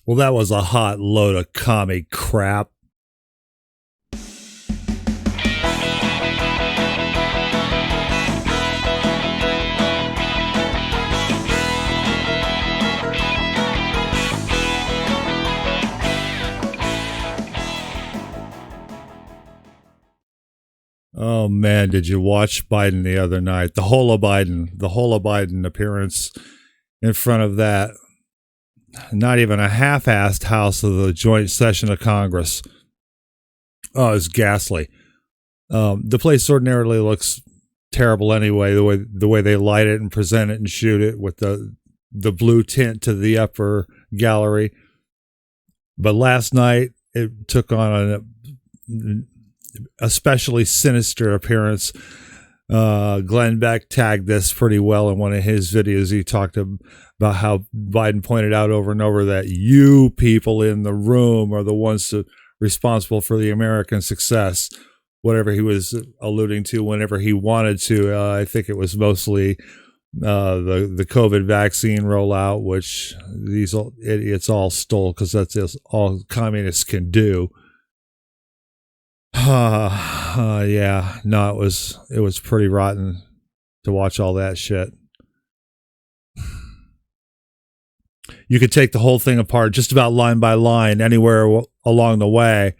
Well, that was a hot load of commie crap. Oh man, did you watch Biden the other night? The whole of Biden appearance in front of that, not even a half-assed House of the joint session of Congress. Oh, it's ghastly. The place ordinarily looks terrible anyway, the way they light it and present it and shoot it with the blue tint to the upper gallery. But last night it took on an especially sinister appearance. Glenn Beck tagged this pretty well in one of his videos. He talked about how Biden pointed out over and over that you people in the room are the ones responsible for the American success, whatever he was alluding to whenever he wanted to. I think it was mostly the COVID vaccine rollout, which these idiots all stole because that's just all communists can do. Yeah, no, it was pretty rotten to watch all that shit. You could take the whole thing apart just about line by line anywhere along the way.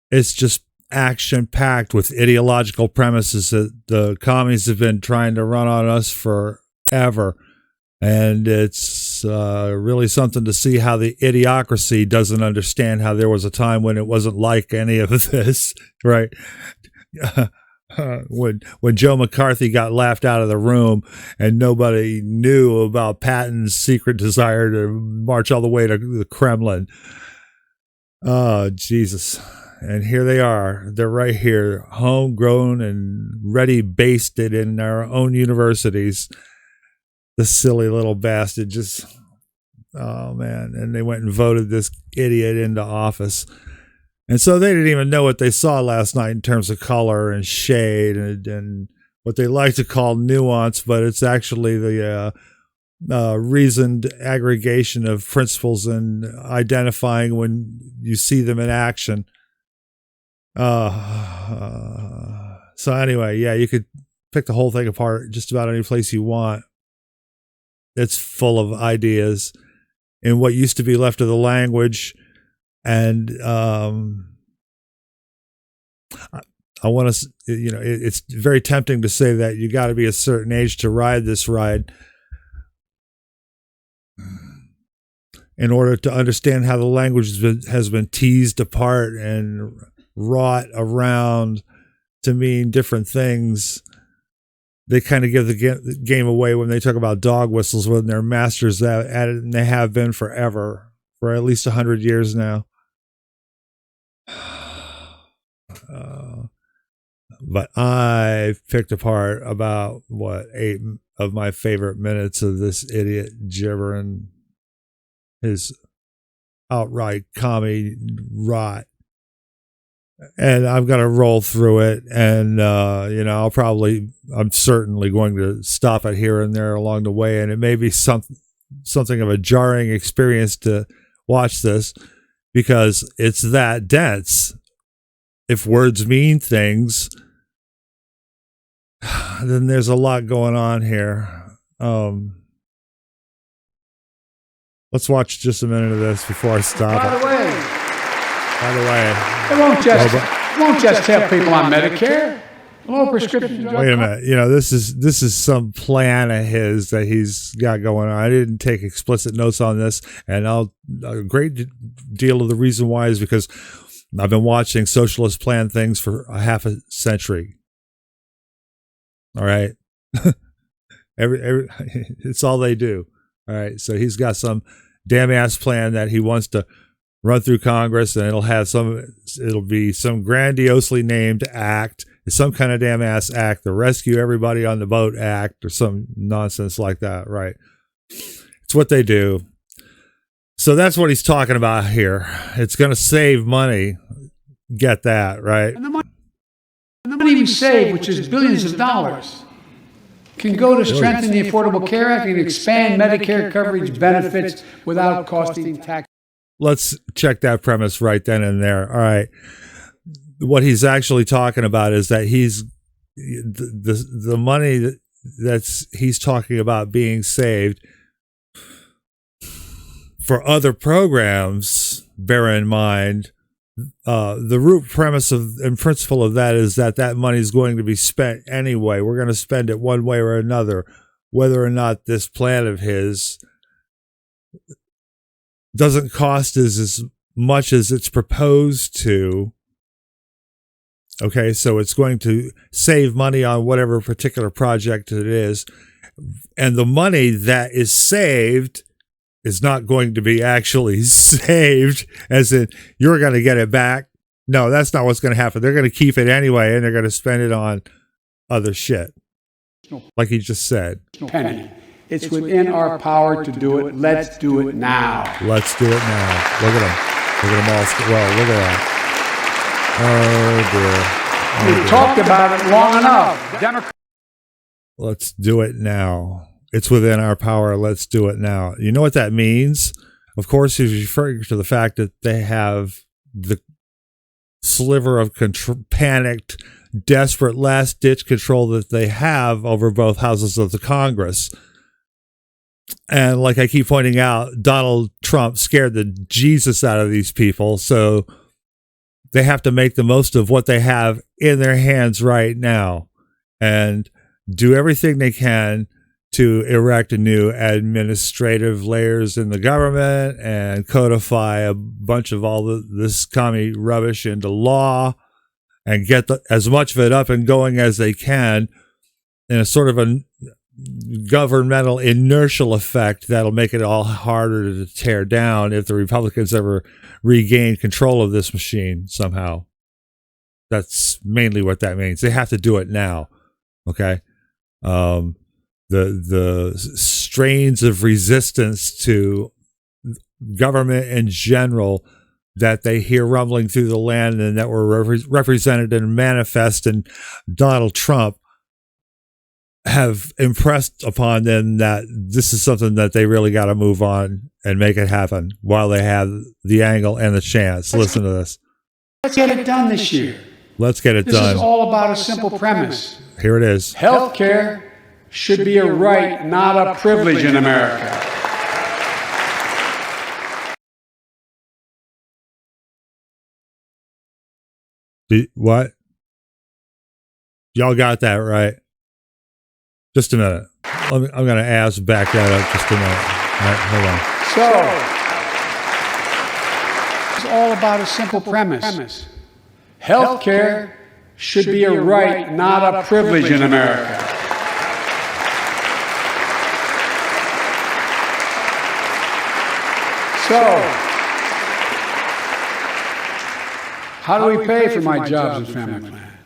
It's just action packed with ideological premises that the commies have been trying to run on us forever. And it's really something to see how the idiocracy doesn't understand how there was a time when it wasn't like any of this, right? When Joe McCarthy got laughed out of the room and nobody knew about Patton's secret desire to march all the way to the Kremlin. Oh, Jesus. And here they are. They're right here, homegrown and ready basted in our own universities. The silly little bastard just, oh man. And they went and voted this idiot into office. And so they didn't even know what they saw last night in terms of color and shade and what they like to call nuance, but it's actually the reasoned aggregation of principles and identifying when you see them in action. So anyway, yeah, you could pick the whole thing apart just about any place you want. It's full of ideas in what used to be left of the language. And I want to, it's very tempting to say that you got to be a certain age to ride this ride in order to understand how the language has been teased apart and wrought around to mean different things. They kind of give the game away when they talk about dog whistles when they're masters at it, and they have been forever, for at least 100 years now. But I picked apart about 8 of my favorite minutes of this idiot gibbering his outright commie rot. And I'm going to roll through it. And, I'm certainly going to stop it here and there along the way. And it may be something of a jarring experience to watch this because it's that dense. If words mean things, then there's a lot going on here. Let's watch just a minute of this before I stop. By the way, it won't just help people on Medicare. Low prescription drug. Wait a minute. This is some plan of his that he's got going on. I didn't take explicit notes on this, and a great deal of the reason why is because I've been watching socialist plan things for a half a century. All right. It's all they do. All right. So he's got some damn ass plan that he wants to run through Congress, and it'll be some grandiosely named act. It's some kind of damn ass act, the Rescue Everybody on the Boat Act or some nonsense like that. Right. It's what they do. So that's what he's talking about here. It's going to save money. Get that, right? And the money we save, which is billions of dollars, can go to strengthen the Affordable Care Act and expand Medicare coverage benefits without costing tax. Let's check that premise right then and there. All right. What he's actually talking about is that he's the money that's he's talking about being saved for other programs. Bear in mind, the root premise of and principle of that is that money is going to be spent anyway. We're going to spend it one way or another, whether or not this plan of his doesn't cost as much as it's proposed to. Okay, so it's going to save money on whatever particular project it is. And the money that is saved is not going to be actually saved, as in you're going to get it back. No, that's not what's going to happen. They're going to keep it anyway, and they're going to spend it on other shit, like he just said. Penny. It's within our power to do it. Let's do it now. Let's do it now. Look at them. Look at them all. Well, look at that. Oh, dear. We've talked about it long enough. Let's do it now. It's within our power. Let's do it now. You know what that means? Of course, he's referring to the fact that they have the sliver of panicked, desperate, last-ditch control that they have over both houses of the Congress. And like I keep pointing out, Donald Trump scared the Jesus out of these people, so they have to make the most of what they have in their hands right now and do everything they can to erect a new administrative layers in the government and codify a bunch of all this commie rubbish into law and get as much of it up and going as they can in a sort of a governmental inertial effect that'll make it all harder to tear down if the Republicans ever regain control of this machine somehow. That's mainly what that means. They have to do it now. Okay. The strains of resistance to government in general that they hear rumbling through the land and that were represented and manifest in Donald Trump have impressed upon them that this is something that they really got to move on and make it happen while they have the angle and the chance. Listen to this. Let's get it done this year. Let's get it done. This is all about a simple premise. Here it is. Health care should be a right, not a privilege in America. What? Y'all got that right? Just a minute. I'm going to ask back that up just a minute. All right, hold on. So, it's all about a simple premise. Health care should be a right, not a privilege in America. So, how do we pay for my jobs and family plan?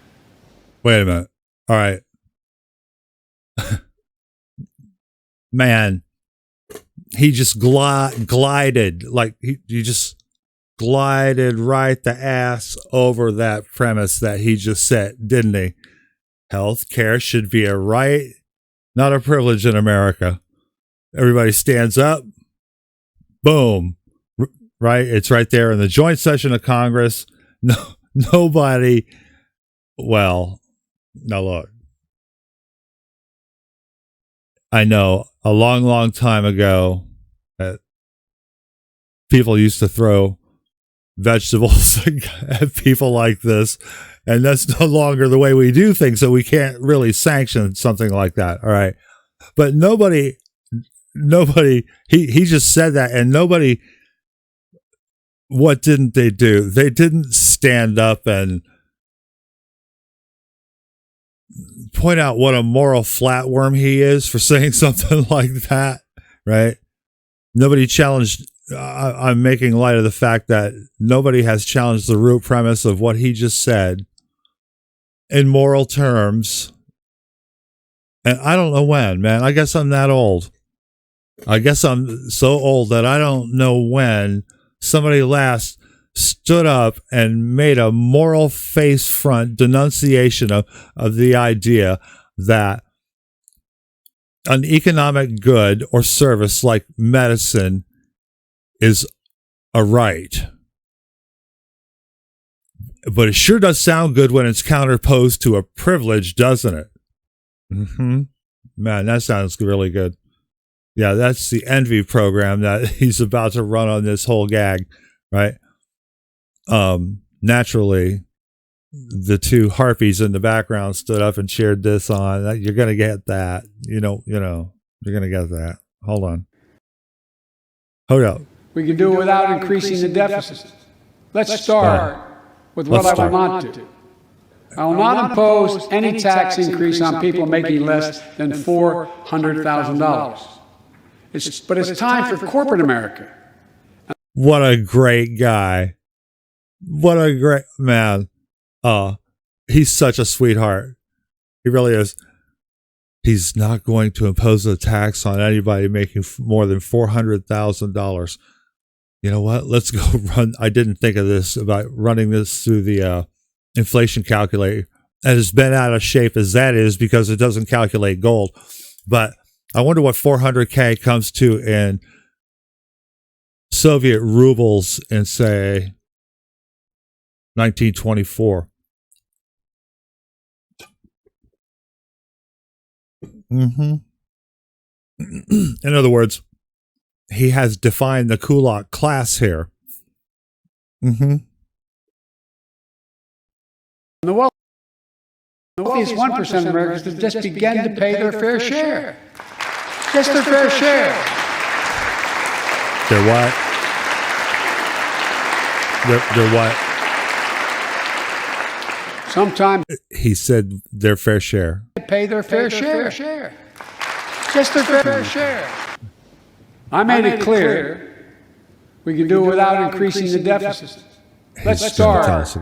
Wait a minute. All right. Man, he just glided, like he just glided right the ass over that premise that he just said, didn't he? Health care should be a right, not a privilege in America. Everybody stands up. Boom. Right? It's right there in the joint session of Congress. Nobody. Well, now look. I know a long, long time ago that people used to throw vegetables at people like this, and that's no longer the way we do things, so we can't really sanction something like that. All right. But nobody, he just said that, and nobody, what didn't they do? They didn't stand up and point out what a moral flatworm he is for saying something like that, right? Nobody challenged. I'm making light of the fact that nobody has challenged the root premise of what he just said in moral terms. And I don't know when, man. I guess I'm that old. I guess I'm so old that I don't know when somebody last stood up and made a moral face front denunciation of the idea that an economic good or service like medicine is a right. But it sure does sound good when it's counterposed to a privilege, doesn't it? Mm-hmm. Man, that sounds really good. Yeah, that's the envy program that he's about to run on this whole gag, right? Naturally, the two harpies in the background stood up and cheered this on. You're going to get that. You're going to get that. Hold on. Hold up. We can do it without increasing the deficit. Let's start with what I want to. I will not impose any tax increase on people making less than $400,000. But it's time for corporate America. What a great guy. What a great man. He's such a sweetheart. He really is. He's not going to impose a tax on anybody making more than $400,000. You know what? Let's go run. I didn't think of this about running this through the inflation calculator. And as bent out of shape as that is because it doesn't calculate gold. But I wonder what 400K comes to in Soviet rubles in, say, 1924. In other words, he has defined the kulak class here. The wealthiest 1% of Americans have just begun to pay their fair share. Just their fair share. They're what? They're what? Sometimes he said their fair share. They pay their fair share. Just their fair share. I made it clear we can do it without increasing the deficit. Let's start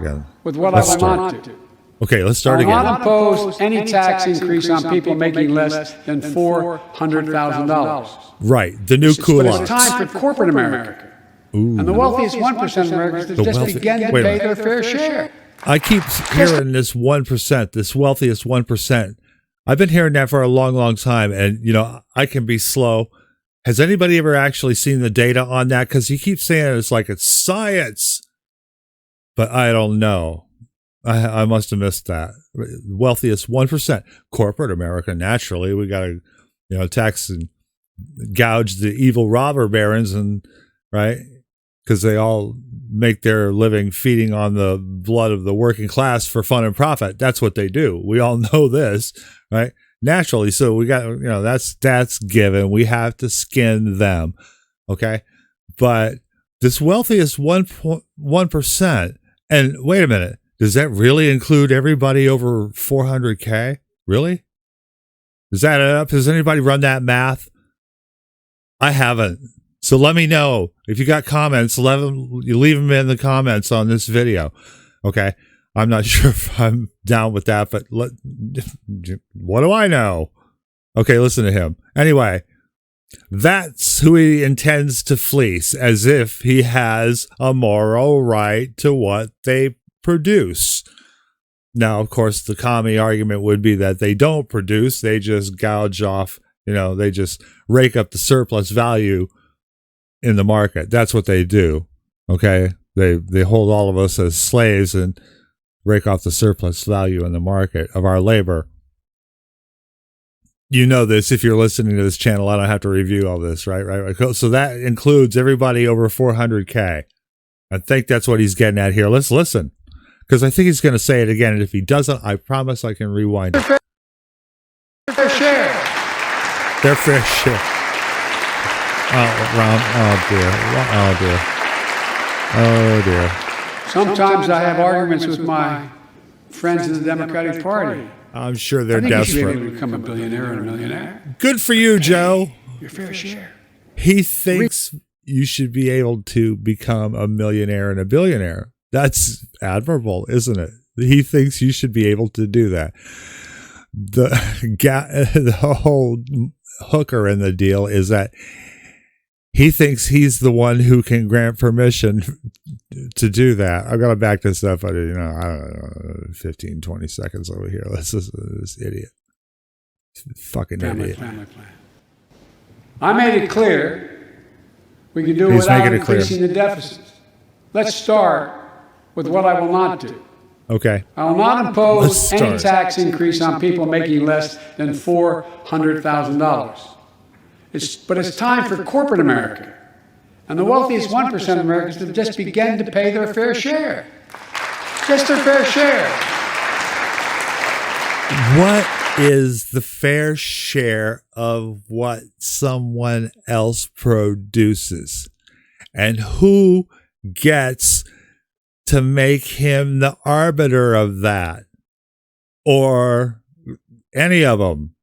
with what I want to. Okay, let's start again. I will not impose any tax increase on people making less than $400,000. Right, the new kulak. But it's time for corporate America. Ooh. And the wealthiest 1% of Americans have just begun to pay their fair share. I keep hearing this 1%, this wealthiest 1%. I've been hearing that for a long, long time. And, I can be slow. Has anybody ever actually seen the data on that? Because he keeps saying it's like it's science. But I don't know. I must have missed that. Wealthiest 1%. Corporate America, naturally. We got to, tax and gouge the evil robber barons, and right? Because they all make their living feeding on the blood of the working class for fun and profit. That's what they do. We all know this, right? Naturally. So we got, that's given. We have to skin them. Okay. But this wealthiest 1%, and wait a minute, does that really include everybody over 400K? Really? Does that add up? Has anybody run that math? I haven't. So let me know if you got comments. You leave them in the comments on this video. Okay. I'm not sure if I'm down with that, but what do I know? Okay. Listen to him. Anyway, that's who he intends to fleece, as if he has a moral right to what they produce. Now, of course, the commie argument would be that they don't produce. They just gouge off, they just rake up the surplus value in the market. That's what they do. Okay. They hold all of us as slaves and rake off the surplus value in the market of our labor. You know this if you're listening to this channel. I don't have to review all this, right? So that includes everybody over 400K. I think that's what he's getting at here. Let's listen, because I think he's going to say it again. And if he doesn't, I promise I can rewind it. Fair share. Their fair share. Oh dear. Sometimes I have arguments with my friends in the Democratic Party. I'm sure they're I think desperate. you should be able to become a billionaire and a millionaire. Good for you, Joe. Your fair share. He thinks you should be able to become a millionaire and a billionaire. That's admirable, isn't it? He thinks you should be able to do that. The whole hooker in the deal is that he thinks he's the one who can grant permission to do that. I've got to back this up. I don't know, 15, 20 seconds over here. Let's listen to this idiot. Fucking family idiot. plan. I made it clear we can do it He's without making it clear. increasing the deficit. Let's start with what I will not do. Okay. I will not impose Let's any start. tax increase on people making less than $400,000. But it's time for corporate America and the wealthiest 1% of Americans to just begin to pay their fair share. Just their fair share. What is the fair share of what someone else produces? And who gets to make him the arbiter of that? Or any of them?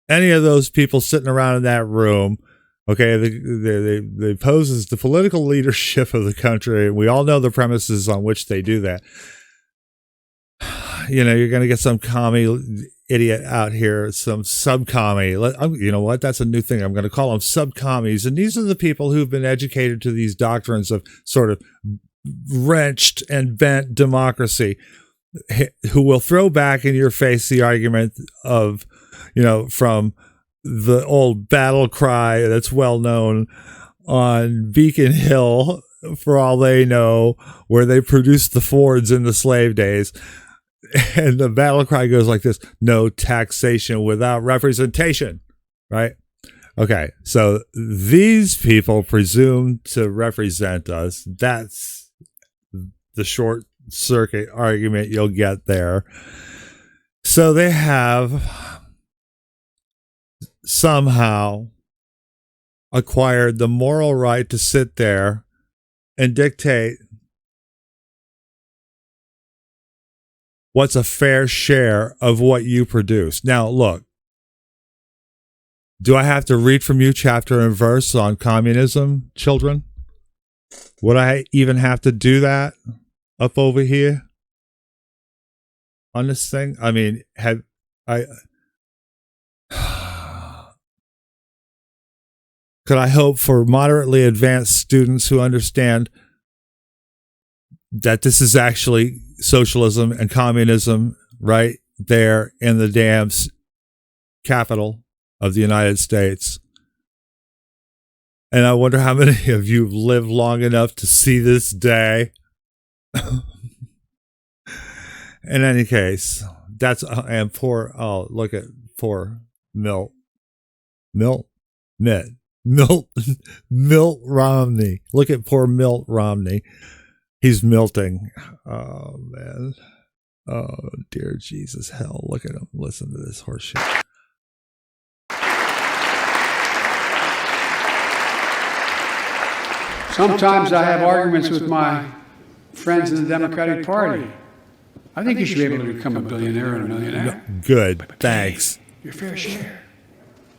Any of those people sitting around in that room? Okay, they pose as the political leadership of the country. We all know the premises on which they do that. You know, you're going to get some commie idiot out here, some sub-commie. You know what? That's a new thing. I'm going to call them sub-commies. And these are the people who've been educated to these doctrines of sort of wrenched and bent democracy, who will throw back in your face the argument of, you know, from the old battle cry that's well known on Beacon Hill, for all they know, where they produced the Fords in the slave days. And the battle cry goes like this: no taxation without representation, right? Okay, so these people presume to represent us. That's the short circuit argument you'll get there. So they have somehow acquired the moral right to sit there and dictate what's a fair share of what you produce. Now, look, do I have to read from you chapter and verse on communism, children? Would I even have to do that up over here on this thing? I mean, could I hope for moderately advanced students who understand that this is actually socialism and communism right there in the damn capital of the United States? And I wonder how many of you have lived long enough to see this day. In any case, that's, and poor, oh, look at poor Milt Romney. Look at poor Milt Romney. He's milting. Oh, man. Oh, dear Jesus. Hell, look at him. Listen to this horse shit. Sometimes I have arguments with my friends in the Democratic Party. I think you should be able to become a billionaire and a millionaire. Good. Thanks. Your fair share.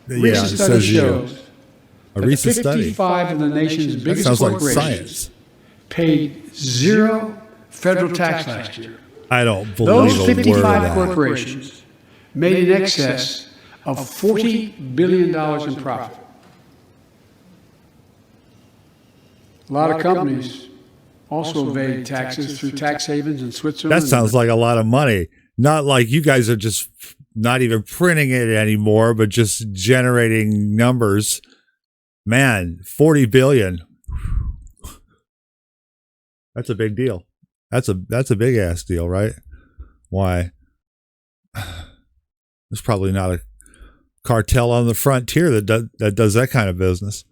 Yeah, Recent it study says shows a recent study. 55 of the nation's That biggest sounds like corporations science. paid zero federal tax last year. I don't believe Those a word of 55 that. corporations made in excess of $40 billion in profit. A lot of companies also evade taxes through tax havens in Switzerland. That sounds like a lot of money. Not like you guys are just not even printing it anymore, but just generating numbers. Man, 40 billion. That's a big deal. That's a big ass deal, right? Why? There's probably not a cartel on the frontier that does that kind of business.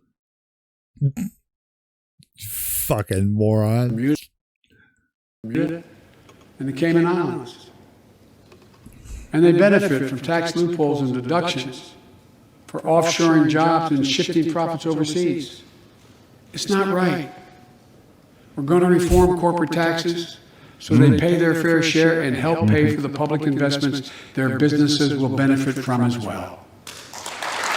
Fucking moron. And the Cayman Islands. And they benefit from tax loopholes and deductions for offshoring jobs and shifting profits overseas. It's not right. We're going to reform corporate taxes so they pay their fair share and help pay for the public investments their businesses will benefit from as well.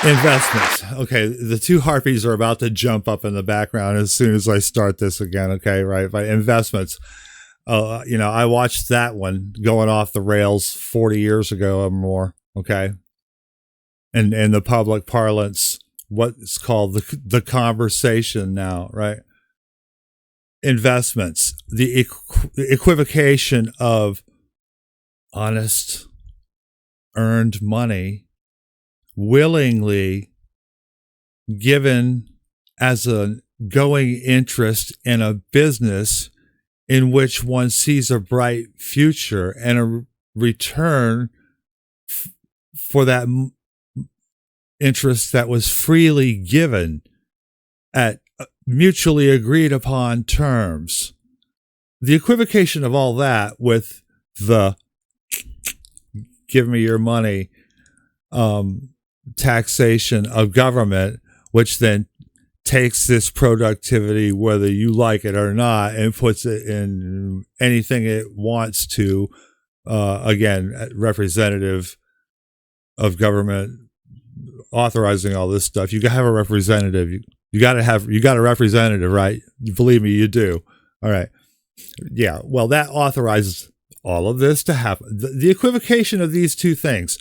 Investments. Okay, the two harpies are about to jump up in the background as soon as I start this again. Okay, right? But investments. You know, I watched that one going off the rails 40 years ago or more. Okay, and in the public parlance, what's called the conversation now, right? Investments, the equivocation of honest, earned money willingly given as a going interest in a business in which one sees a bright future and a return for that interest that was freely given at mutually agreed upon terms. The equivocation of all that with the give me your money taxation of government, which then takes this productivity, whether you like it or not, and puts it in anything it wants to, again, representative of government authorizing all this stuff. You got to have a representative. You got a representative, right? Believe me, you do. All right. Yeah. Well, that authorizes all of this to happen. The equivocation of these two things,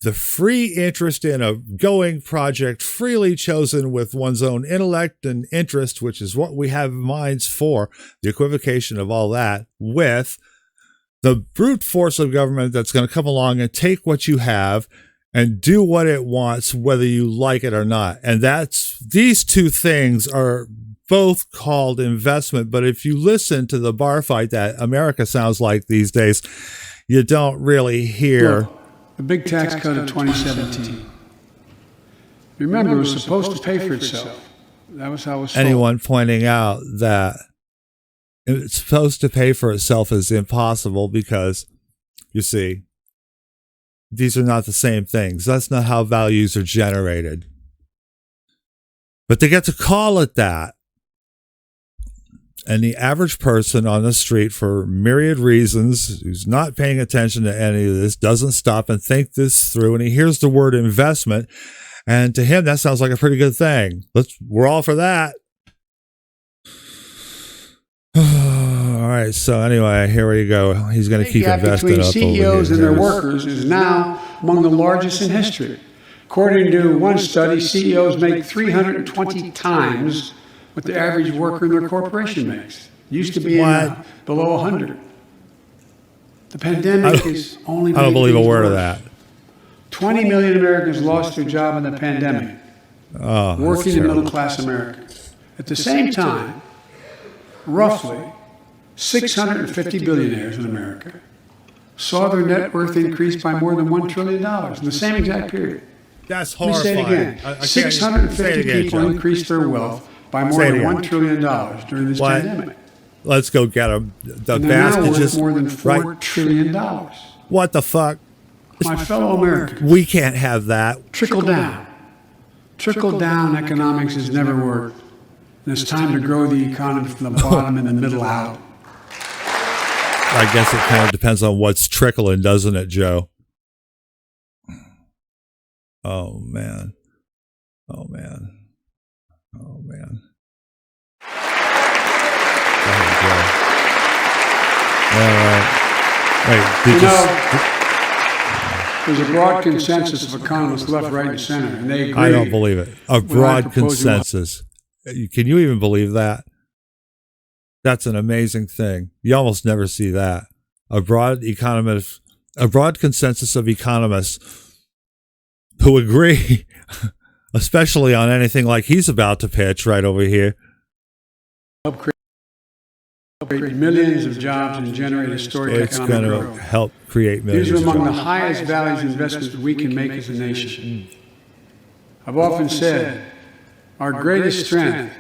the free interest in a going project freely chosen with one's own intellect and interest, which is what we have minds for, the equivocation of all that with the brute force of government that's going to come along and take what you have and do what it wants, whether you like it or not. And these two things are both called investment. But if you listen to the bar fight that America sounds like these days, you don't really hear. Look, the big tax cut of 2017. Remember, it was supposed to pay for itself. That was how it was sold. Anyone pointing out that it's supposed to pay for itself is impossible because, you see, these are not the same things. That's not how values are generated. But they get to call it that. And the average person on the street, for myriad reasons, who's not paying attention to any of this, doesn't stop and think this through. And he hears the word investment. And to him, that sounds like a pretty good thing. We're all for that. All right. So anyway, here we go. He's going to keep investing up between CEOs and their workers is now among the largest in history. According to one study, CEOs make 320 times what the average worker in their corporation makes. Used to be below 100. The pandemic is only. I don't believe a word of that. 20 million Americans lost their job in the pandemic. Working in middle-class Americans. At the same time, roughly 650 billionaires in America saw their net worth increase by more than $1 trillion in the same exact period. That's horrifying. Let me say it again. 650 people increased their wealth by more than $1 trillion during this pandemic. Let's go get them. The and they're now worth more than $4 right? trillion. What the fuck? My fellow Americans. We can't have that. Trickle down. Trickle down economics has never worked. And it's time to grow the economy from the bottom and the middle out. I guess it kind of depends on what's trickling, doesn't it, Joe? Oh, man. Oh, man. Oh, man. All right. Wait, there's a broad consensus of economists left, right, and center, and they agree. I don't believe it. A broad consensus. Can you even believe that? That's an amazing thing. You almost never see that. A broad consensus of economists who agree, especially on anything like he's about to pitch right over here. Help create millions of jobs and generate historic economic growth. It's going to help create millions of jobs. These are among the highest values investments we can make as a nation. I've often said our greatest strength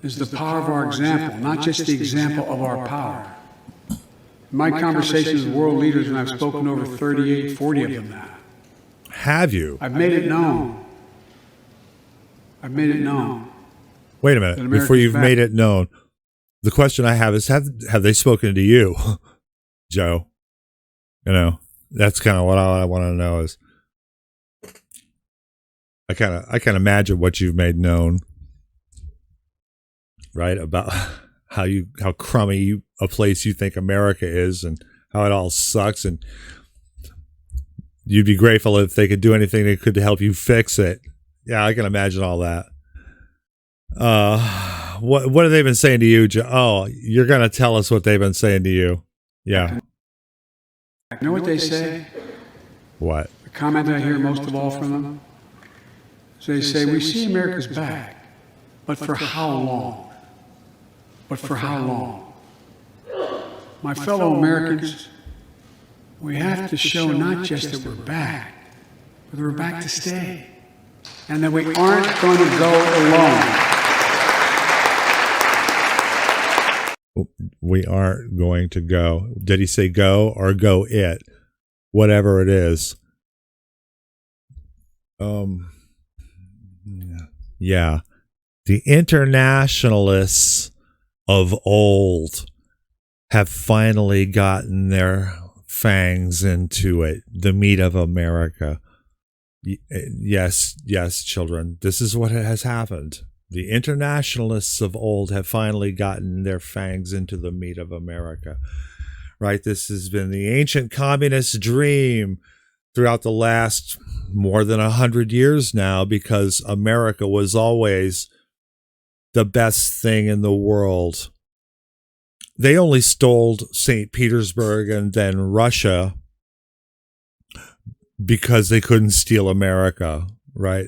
is the power of our example, not just the example of our power. In my conversations with world leaders, and I've spoken over 38, 40 of them now. Have you? I've made it known. I've made it known. Wait a minute. Before you've made it known, the question I have is, have they spoken to you, Joe? You know, that's kind of what I want to know is, I can imagine what you've made known, right? About how crummy a place you think America is and how it all sucks. And you'd be grateful if they could do anything they could to help you fix it. Yeah, I can imagine all that. What have they been saying to you, Joe? Oh, you're going to tell us what they've been saying to you. Yeah. You know what they say? What? The comment I hear most of all from them? They say, we see America's back, but for how long? But for how long? My fellow Americans, we have to show not just that we're back, but we're back to stay, and that we aren't going to go alone. We aren't going to go. Did he say go or go it? Whatever it is. Yeah. The internationalists of old have finally gotten their fangs into it, the meat of America. Yes, children, this is what has happened. The internationalists of old have finally gotten their fangs into the meat of America, right? This has been the ancient communist dream throughout the last more than 100 years now, because America was always the best thing in the world. They only stole St. Petersburg and then Russia because they couldn't steal America, right?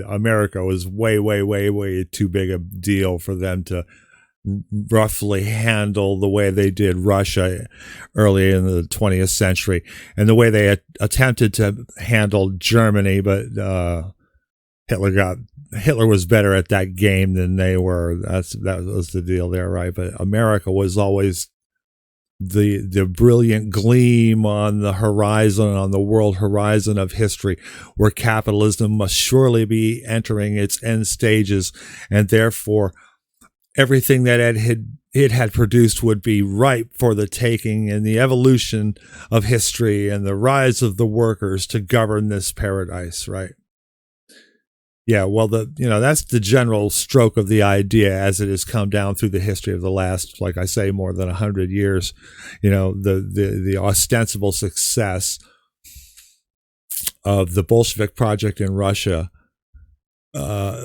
America was way too big a deal for them to roughly handle the way they did Russia early in the 20th century, and the way they attempted to handle Germany, but Hitler was better at that game than they were. That was the deal there, right? But America was always the brilliant gleam on the horizon, on the world horizon of history, where capitalism must surely be entering its end stages, and therefore everything that it had produced would be ripe for the taking, and the evolution of history and the rise of the workers to govern this paradise, right? Yeah, well, that's the general stroke of the idea as it has come down through the history of the last, like I say, more than 100 years. The ostensible success of the Bolshevik project in Russia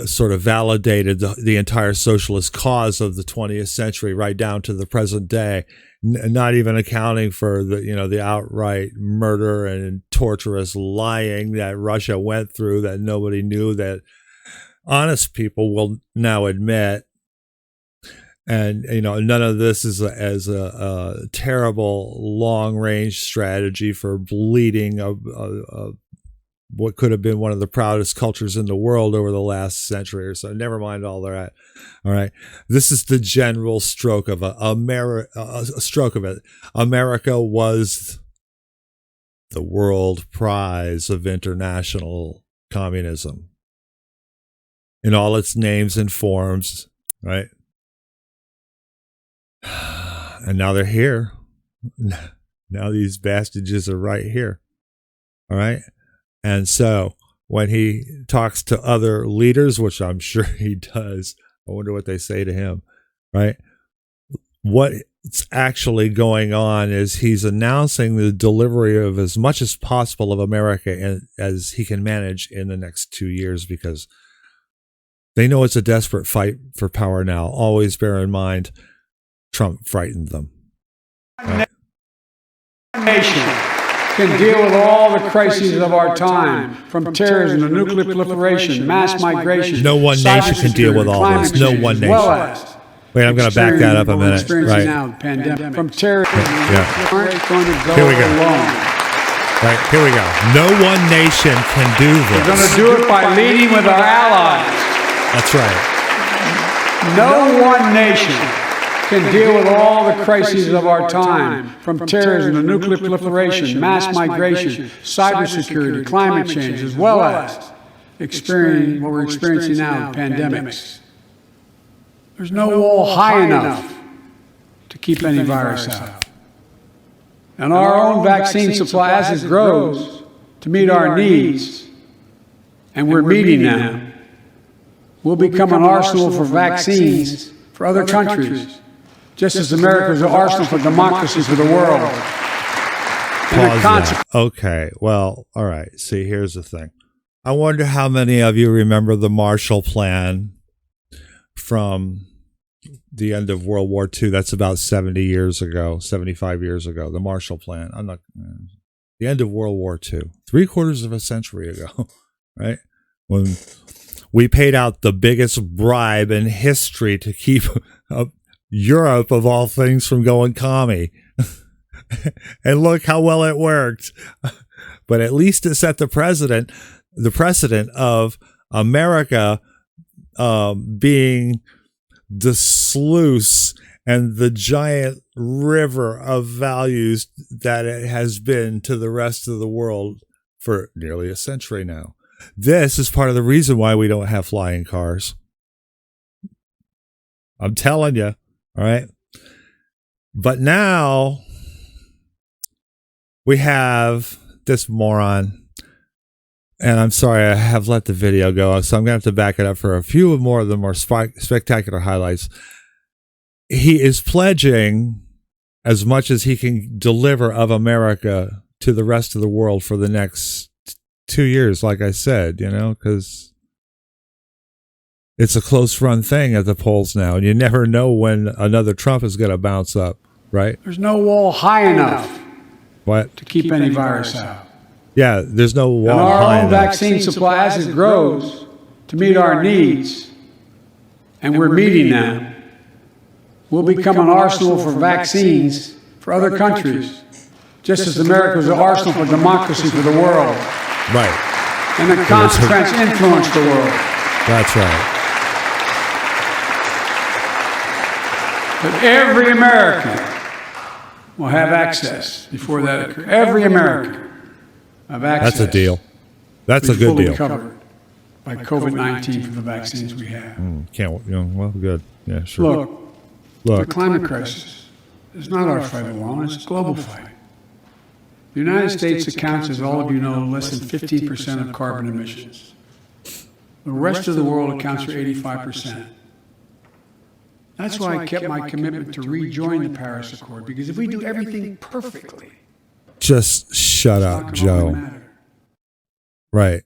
sort of validated the entire socialist cause of the 20th century right down to the present day, not even accounting for the outright murder and torturous lying that Russia went through that nobody knew, that honest people will now admit. And none of this is as a terrible long-range strategy for bleeding what could have been one of the proudest cultures in the world over the last century or so. Never mind all that. All right. This is the general stroke of a stroke of it. America was the world prize of international communism in all its names and forms, right? And now they're here. Now these bastages are right here. All right. And so when he talks to other leaders, which I'm sure he does, I wonder what they say to him, right? What's actually going on is he's announcing the delivery of as much as possible of America as he can manage in the next 2 years, because they know it's a desperate fight for power now. Always bear in mind, Trump frightened them. Right? Nation can deal with all the crises of our time, from terrorism to nuclear proliferation, mass migration. No one nation can deal with all this. No one nation. Wait, I'm going to back that up a minute. Right. Now, pandemic. From terrorism, yeah. aren't going to go here we go. alone. Right, here we go. No one nation can do this. We're going to do it by leading with our allies. That's right. No one nation can deal with all the crises of our time, from terrorism to nuclear proliferation, mass migration, cybersecurity, climate change, as well as experiencing what we're experiencing now, pandemics. There's no wall high enough to keep any virus out. And our own vaccine supply, as it grows to meet our needs, and we're meeting them, will become an arsenal for vaccines for other countries, just as America is an arsenal for democracy for the world. Okay, well, all right. See, here's the thing. I wonder how many of you remember the Marshall Plan from the end of World War II. That's about 70 years ago, 75 years ago, the Marshall Plan. The end of World War II, 3/4 of a century ago, right? when we paid out the biggest bribe in history to keep Europe, of all things, from going commie. And look how well it worked. But at least it set the precedent of America being the sluice and the giant river of values that it has been to the rest of the world for nearly a century now. This is part of the reason why we don't have flying cars. I'm telling you, all right? But now we have this moron, and I'm sorry I have let the video go, so I'm going to have to back it up for a few more of the more spectacular highlights. He is pledging as much as he can deliver of America to the rest of the world for the next 2 years, like I said, because it's a close run thing at the polls now, and you never know when another Trump is going to bounce up, right? There's no wall high enough What? to keep any virus out. Yeah, there's no wall And our high own enough. vaccine supply, as it grows to meet our needs, and we're meeting them, will become an arsenal for vaccines for other countries, just as America was an arsenal for democracy for the world. Right. And the consequence influenced the world. That's right. But every American will have access before that occurs. Every American will have access. That's a deal. That's a good fully deal. covered by COVID-19 for the vaccines we have. Well, good. Yeah, sure. Look, the climate crisis is not our fight alone, it's a global fight. The United States accounts, as all of you know, less than 15% of carbon emissions. The rest of the world accounts for 85%. That's why I kept my commitment to rejoin the Paris Accord, because if we do everything perfectly, just shut up, Joe. Right.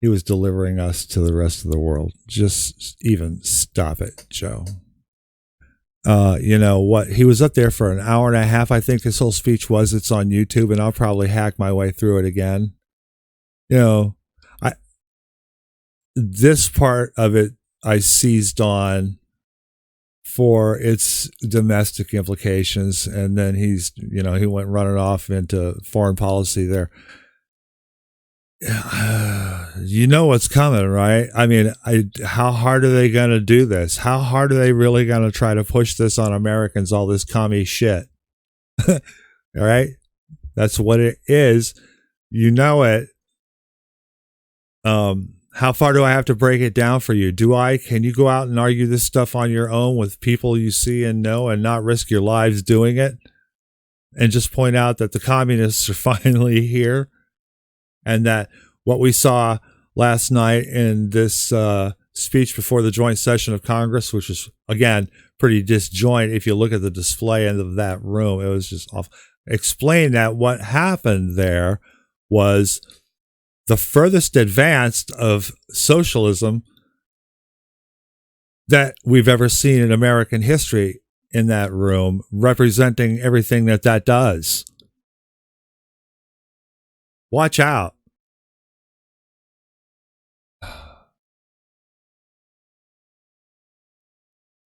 He was delivering us to the rest of the world. Just even stop it, Joe. You know what? He was up there for an hour and a half. I think his whole speech was. It's on YouTube, and I'll probably hack my way through it again. This part of it I seized on for its domestic implications, and then he went running off into foreign policy there. You know what's coming, right? I mean, how hard are they going to do this? How hard are they really going to try to push this on Americans, all this commie shit? All right? That's what it is. You know it. How far do I have to break it down for you? Can you go out and argue this stuff on your own with people you see and know and not risk your lives doing it? And just point out that the communists are finally here, and that what we saw last night in this speech before the joint session of Congress, which is, again, pretty disjoint if you look at the display of that room, it was just off. Explain that what happened there was the furthest advanced of socialism that we've ever seen in American history in that room, representing everything that does. Watch out.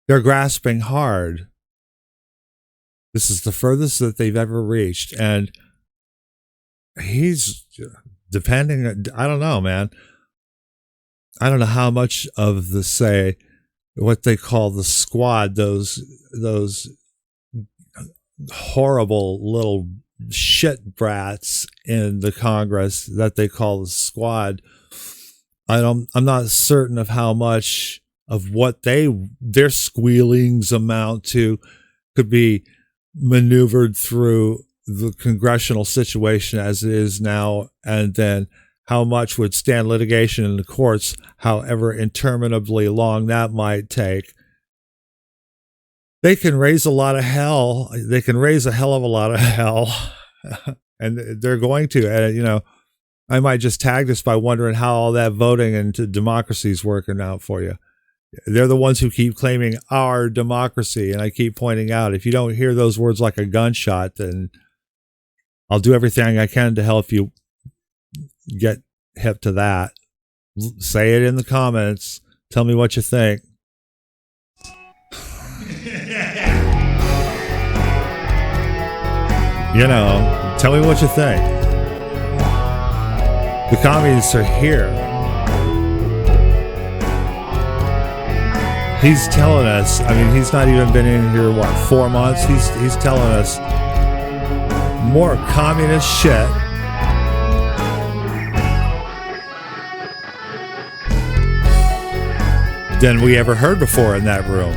They're grasping hard. This is the furthest that they've ever reached. And he's depending, I don't know, man. I don't know how much of the, what they call the squad, those horrible little shit brats in the Congress that they call the squad. I'm not certain of how much of what their squealings amount to could be maneuvered through the congressional situation as it is now, and then how much would stand litigation in the courts, however interminably long that might take. They can raise a lot of hell. They can raise a hell of a lot of hell, and they're going to. And, I might just tag this by wondering how all that voting into democracy is working out for you. They're the ones who keep claiming our democracy. And I keep pointing out, if you don't hear those words like a gunshot, then I'll do everything I can to help you get hip to that. Say it in the comments. Tell me what you think. You know, tell me what you think. The communists are here. He's telling us, I mean, he's not even been in here, 4 months? He's telling us more communist shit than we ever heard before in that room.